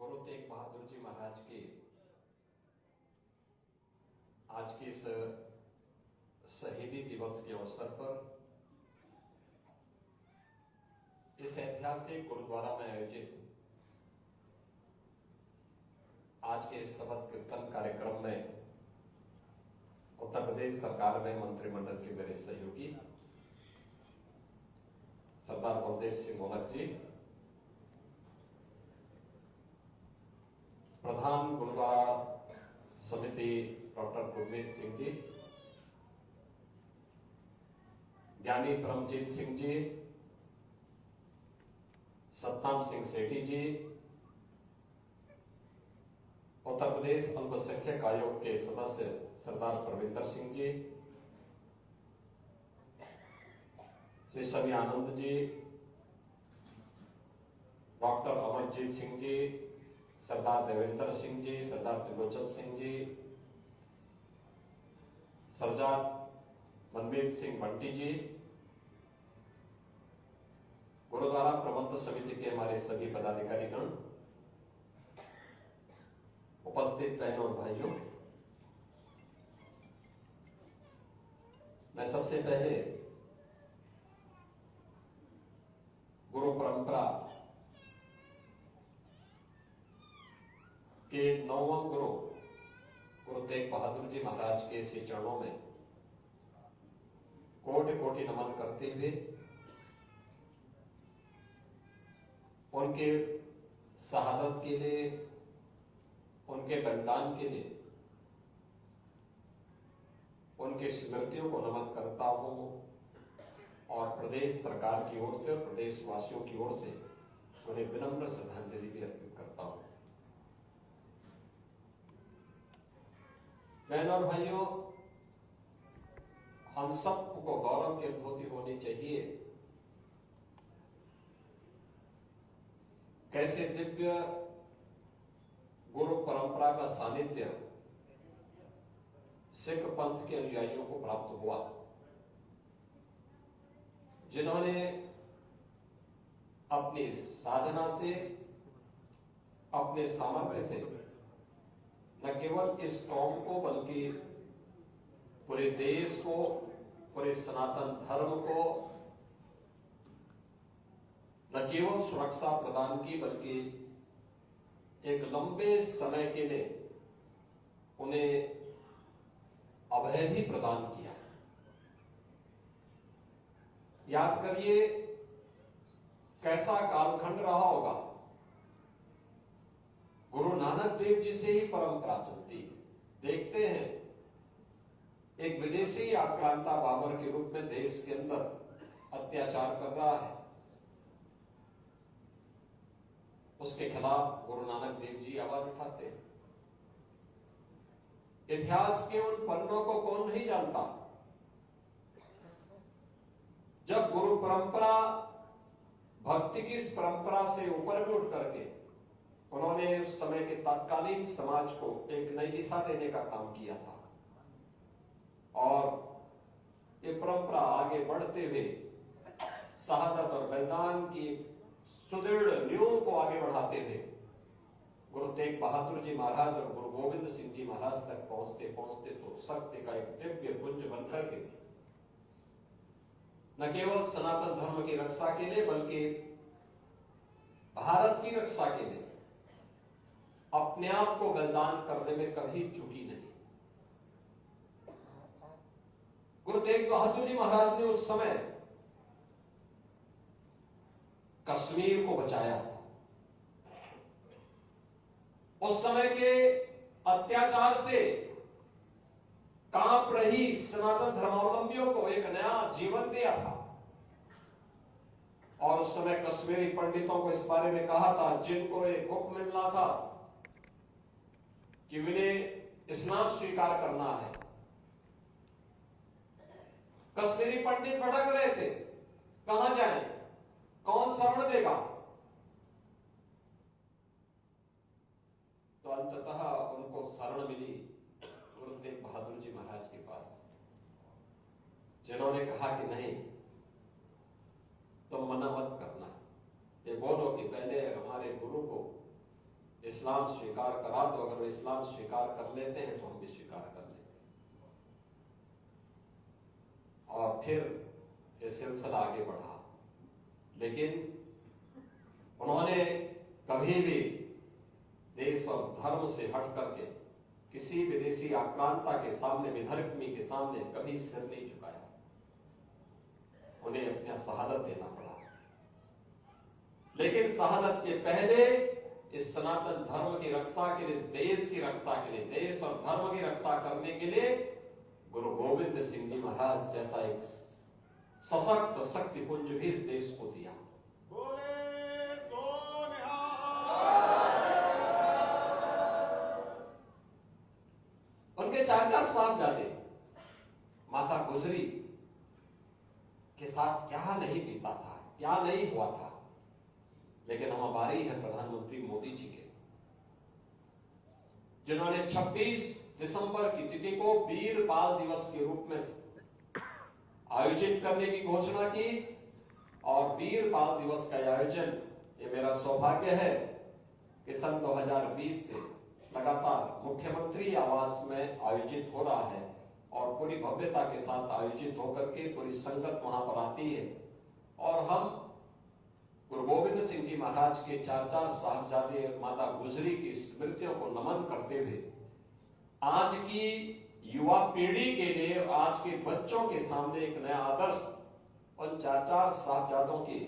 गुरु तेग बहादुर जी महाराज के आज के इस शहीदी दिवस के अवसर पर इस ऐतिहासिक गुरुद्वारा में आयोजित आज के इस शपथ कीर्तन कार्यक्रम में उत्तर प्रदेश सरकार में मंत्रिमंडल के मेरे सहयोगी सरदार बलदेव सिंह मोहम्मद जी, प्रधान गुरुद्वारा समिति डॉक्टर गुरमीत सिंह जी, ज्ञानी परमजीत सिंह जी, सतनाम सिंह सेठी जी, उत्तर प्रदेश अल्पसंख्यक आयोग के सदस्य सरदार परविंदर सिंह जी, श्री सभी आनंद जी, डॉक्टर अमरजीत सिंह जी, सरदार देवेंद्र सिंह जी, सरदार त्रिलोचन सिंह जी, सरदार मनमीत सिंह बंटी जी, गुरुद्वारा प्रबंध समिति के हमारे सभी पदाधिकारीगण, उपस्थित बहनों और भाइयों, मैं सबसे पहले गुरु परंपरा के 9वें गुरु तेग बहादुर जी महाराज के श्री चरणों में कोटि कोटि नमन करते हुए उनके शहादत के लिए, उनके बलिदान के लिए, उनकी स्मृतियों को नमन करता हूं और प्रदेश सरकार की ओर से और प्रदेश वासियों की ओर से उन्हें विनम्र श्रद्धांजलि भी अर्पित करता हूं। बहनों और भाइयों, हम सबको गौरव की अनुभूति होनी चाहिए कैसे दिव्य गुरु परंपरा का सानिध्य सिख पंथ के अनुयायियों को प्राप्त हुआ, जिन्होंने अपनी साधना से, अपने सामर्थ्य से न केवल इस कौम को बल्कि पूरे देश को, पूरे सनातन धर्म को न केवल सुरक्षा प्रदान की बल्कि एक लंबे समय के लिए उन्हें अभय भी प्रदान किया। याद करिए कैसा कालखंड रहा होगा। गुरु नानक देव जी से ही परंपरा चलती है। देखते हैं एक विदेशी आक्रांता बाबर के रूप में देश के अंदर अत्याचार कर रहा है, उसके खिलाफ गुरु नानक देव जी आवाज उठाते हैं। इतिहास के उन पन्नों को कौन नहीं जानता जब गुरु परंपरा भक्ति की इस परंपरा से ऊपर भी उठ करके उन्होंने उस समय के तत्कालीन समाज को एक नई दिशा देने का काम किया था और ये परंपरा आगे बढ़ते हुए शहादत और बलिदान की सुदृढ़ नींव को आगे बढ़ाते हुए गुरु तेग बहादुर जी महाराज और गुरु गोविंद सिंह जी महाराज तक पहुंचते पहुंचते तो सत्य का एक दिव्य पुंज बनकर के न केवल सनातन धर्म की रक्षा के लिए बल्कि भारत की रक्षा के लिए अपने आप को बलिदान करने में कभी चूकी नहीं। गुरु तेग बहादुर जी महाराज ने उस समय कश्मीर को बचाया था। उस समय के अत्याचार से कांप रही सनातन धर्मावलंबियों को एक नया जीवन दिया था और उस समय कश्मीरी पंडितों को इस बारे में कहा था, जिनको एक हुक्म मिला था कि उन्हें इस्लाम स्वीकार करना है। कश्मीरी पंडित भटक रहे थे, कहां जाएं, कौन शरण देगा। तो अंततः उनको शरण मिली गुरु तेग बहादुर जी महाराज के पास, जिन्होंने कहा कि नहीं, तुम मना मत करना, ये बोलो कि पहले हमारे गुरु को इस्लाम इस्लाम स्वीकार करा, तो अगर वो इस्लाम स्वीकार कर लेते हैं तो हम भी स्वीकार कर लेते हैं। और फिर ये सिलसिला आगे बढ़ा, लेकिन उन्होंने कभी भी देश और धर्म से हट करके किसी विदेशी आक्रांता के सामने, विधर्मी के सामने कभी सिर नहीं झुकाया। उन्हें अपना शहादत देना पड़ा, लेकिन शहादत के पहले इस सनातन धर्म की रक्षा के लिए, इस देश की रक्षा के लिए, देश और धर्म की रक्षा करने के लिए गुरु गोविंद सिंह जी महाराज जैसा एक सशक्त शक्तिपुंज भी इस देश को दिया। उनके 4 साहबजादे, माता गुजरी के साथ क्या नहीं बीता था, क्या नहीं हुआ था, लेकिन हम हमारे हैं प्रधानमंत्री मोदी जी के, जिन्होंने 26 दिसंबर की तिथि को वीर बाल दिवस के रूप में आयोजित करने की घोषणा की। और वीर बाल दिवस का आयोजन, ये मेरा सौभाग्य है कि सन 2020 से लगातार मुख्यमंत्री आवास में आयोजित हो रहा है और पूरी भव्यता के साथ आयोजित होकर के पूरी संगत वहां पर आती है। और हम गुरु गोविंद सिंह जी महाराज के 4 साहबजादे, माता गुजरी की स्मृतियों को नमन करते हुए आज की युवा पीढ़ी के लिए, आज के बच्चों के सामने एक नया आदर्श उन 4 साहबजादों की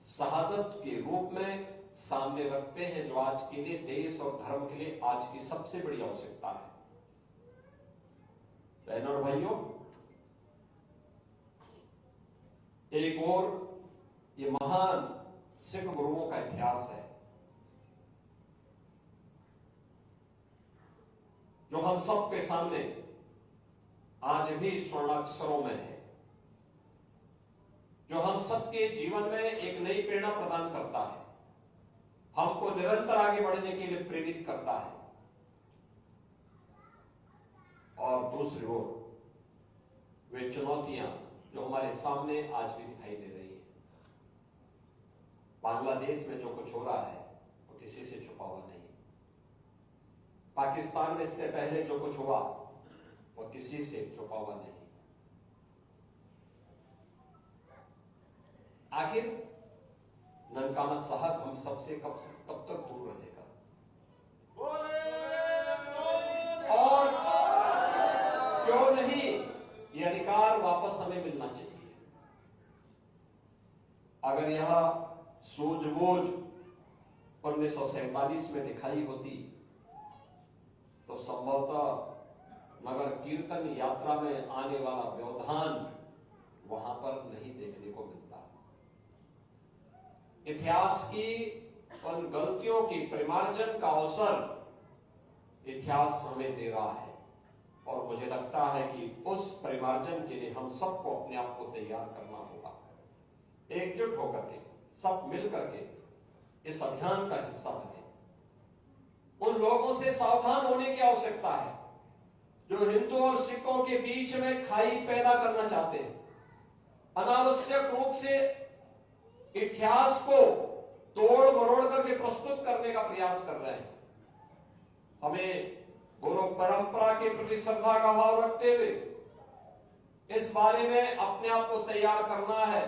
शहादत के रूप में सामने रखते हैं, जो आज के लिए, देश और धर्म के लिए आज की सबसे बड़ी आवश्यकता है। बहनों और भाइयों, एक और ये महान सिख गुरुओं का इतिहास है जो हम सबके सामने आज भी स्वर्णाक्षरों में है, जो हम सबके जीवन में एक नई प्रेरणा प्रदान करता है, हमको निरंतर आगे बढ़ने के लिए प्रेरित करता है। और दूसरी ओर वे चुनौतियां जो हमारे सामने आज भी दिखाई दे रही है। बांग्लादेश में जो कुछ हो रहा है वो किसी से छुपा हुआ नहीं। पाकिस्तान में इससे पहले जो कुछ हुआ वो किसी से छुपा हुआ नहीं। आखिर ननकाना साहब हम सबसे कब तक दूर रहेगा? और क्यों नहीं ये अधिकार वापस हमें मिलना चाहिए। अगर यह सूझबूझ 1947 में दिखाई होती तो संभवतः नगर कीर्तन यात्रा में आने वाला व्यवधान वहां पर नहीं देखने को मिलता। इतिहास की उन गलतियों की परिमार्जन का अवसर इतिहास हमें दे रहा है और मुझे लगता है कि उस परिमार्जन के लिए हम सबको अपने आप को तैयार करना होगा। एकजुट होकर के, सब मिल करके इस अभियान का हिस्सा बने। उन लोगों से सावधान होने की आवश्यकता है जो हिंदू और सिखों के बीच में खाई पैदा करना चाहते हैं, अनावश्यक रूप से इतिहास को तोड़ मरोड़ करके प्रस्तुत करने का प्रयास कर रहे हैं। हमें गुरु परंपरा के प्रति श्रद्धा का भाव रखते हुए इस बारे में अपने आप को तैयार करना है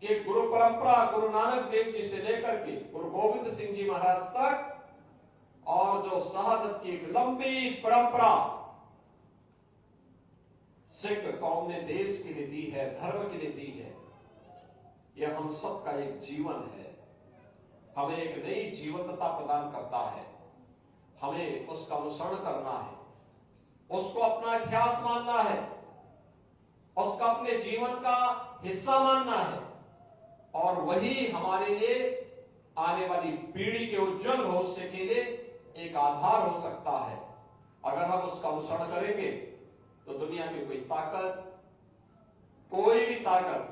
कि गुरु परंपरा गुरु नानक देव जी से लेकर के गुरु गोविंद सिंह जी महाराज तक और जो शहादत की एक लंबी परंपरा सिख कौम ने देश के लिए दी है, धर्म के लिए दी है, यह हम सबका एक जीवन है। हमें एक नई जीवंतता प्रदान करता है। हमें उसका अनुसरण करना है, उसको अपना इतिहास मानना है, उसका अपने जीवन का हिस्सा मानना है और वही हमारे लिए आने वाली पीढ़ी के उज्जवल भविष्य के लिए एक आधार हो सकता है। अगर हम उसका अनुसरण करेंगे तो दुनिया में कोई भी ताकत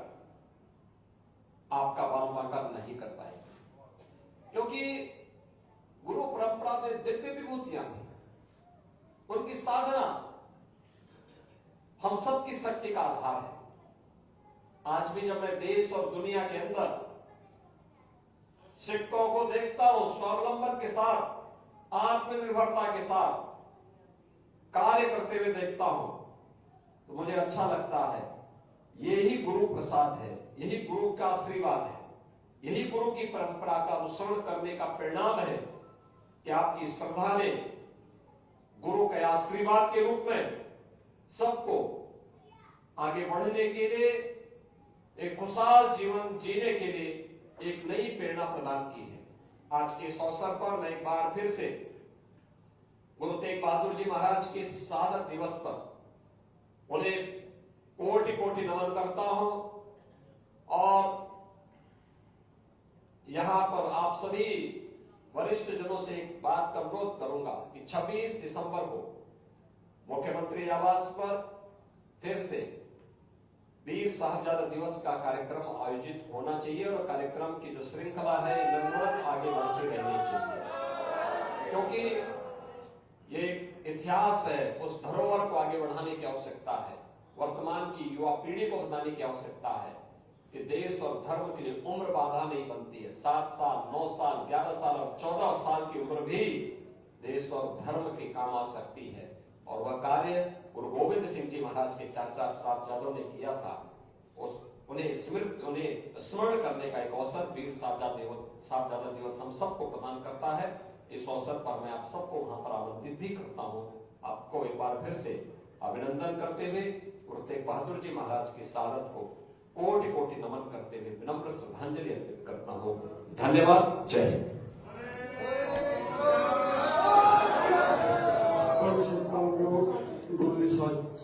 आपका बाल नहीं कर पाएगी, क्योंकि गुरु परंपरा में दिव्य विभूतियां हैं, उनकी साधना हम सबकी शक्ति का आधार है। आज भी जब मैं देश और दुनिया के अंदर सिक्कों को देखता हूं स्वावलंबन के साथ, आत्मनिर्भरता के साथ कार्य करते हुए देखता हूं तो मुझे अच्छा लगता है। यही गुरु प्रसाद है, यही गुरु का आशीर्वाद है, यही गुरु की परंपरा का अनुसरण करने का परिणाम है कि आपकी श्रद्धा ने गुरु के आशीर्वाद के रूप में सबको आगे बढ़ने के लिए, एक खुशहाल जीवन जीने के लिए एक नई प्रेरणा प्रदान की है। आज के इस अवसर पर मैं एक बार फिर से गुरु तेग बहादुर जी महाराज के शहादत दिवस पर उन्हें कोटि कोटि नमन करता हूं और यहां पर आप सभी वरिष्ठ जनों से एक बात का अनुरोध करूंगा कि 26 दिसंबर को मुख्यमंत्री आवास पर फिर से वीर साहबजादा दिवस का कार्यक्रम आयोजित होना चाहिए और कार्यक्रम की जो श्रृंखला है निरंतर आगे बढ़ती रहनी चाहिए, क्योंकि ये इतिहास है, उस धरोहर को आगे बढ़ाने की आवश्यकता है। वर्तमान की युवा पीढ़ी को बताने की आवश्यकता है कि देश और धर्म के लिए उम्र बाधा नहीं बनती है। 7 साल, 9 साल, 11 साल और 14 साल की उम्र भी देश और धर्म के काम आ सकती है। और वह कार्य गुरु गोविंद सिंह जी महाराज के 4 साहबजादों ने किया था। उन्हें स्मरण करने का एक अवसर वीर साहबजादा दिवस हम सबको प्रदान करता है। इस अवसर पर मैं आप सबको वहां पर आमंत्रित भी करता हूं। आपको एक बार फिर से अभिनंदन करते हुए गुरु तेग बहादुर जी महाराज की शहादत को कोटि कोटि नमन करते हुए विनम्र श्रद्धांजलि अर्पित करता हूं। धन्यवाद। जय हिंद।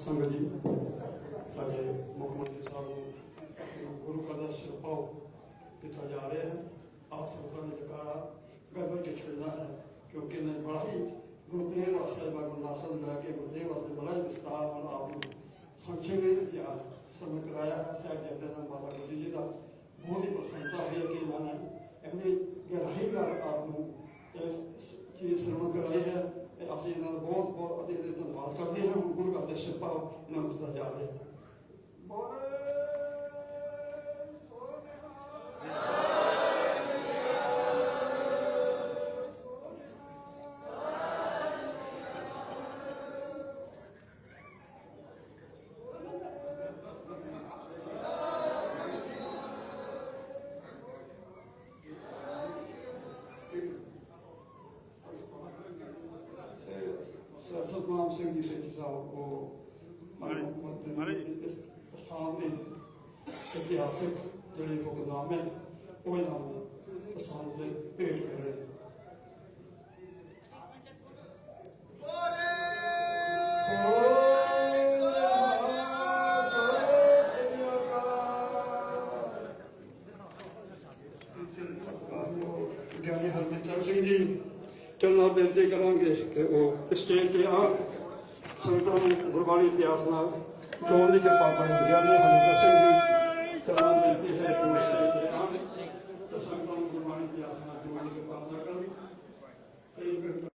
संगत जी, साढ़े मुख्यमंत्री साहब गुरु का दर्शन पाओ पिता जा रहे हैं। आप सबका ने जकारा गर्व के छड़ना है, क्योंकि मैं बड़ा ही गुरुदेव और साहिबा गुरनासल लगे गुरुदेव और बड़ा ही विस्तार और आप संक्षेप में इतिहास समय कराया है। शायद जैसे माता गुरु जी का बहुत ही प्रसन्नता है कि मैंने अपनी गहराई का आपको चीज श्रवण कराई है। ਅਸੀਂ ਇਹਨਾਂ ਨੂੰ ਬਹੁਤ ਬਹੁਤ ਅਤਿ ਧੰਨਵਾਦ ਕਰਦੇ ਹਾਂ। ਗੁਰੂ ਘਰ ਦੇ ਸਿਪਾਹ ਇਹਨਾਂ ਨੂੰ ਸਦਾ ਜਾ ਰਹੇ सतनाम सिंह जी सेठी साहब को इस स्थान में इतिहासिक जोड़े प्रोग्राम है वो स्थान से भेंट कर रहे हैं। ज्ञानी हरमिंदर सिंह जी चलना बेनती करांगे कि वो स्टेज पे आ संगतां नूं गुरबाणी इतिहास नाल जोड़ने की कृपा करें। ज्ञानी हरमिंदर सिंह जी चलना बेनती है कि वो स्टेज पे आ तो संगतां नूं गुरबाणी इतिहास नाल जोड़ने की कृपा करें।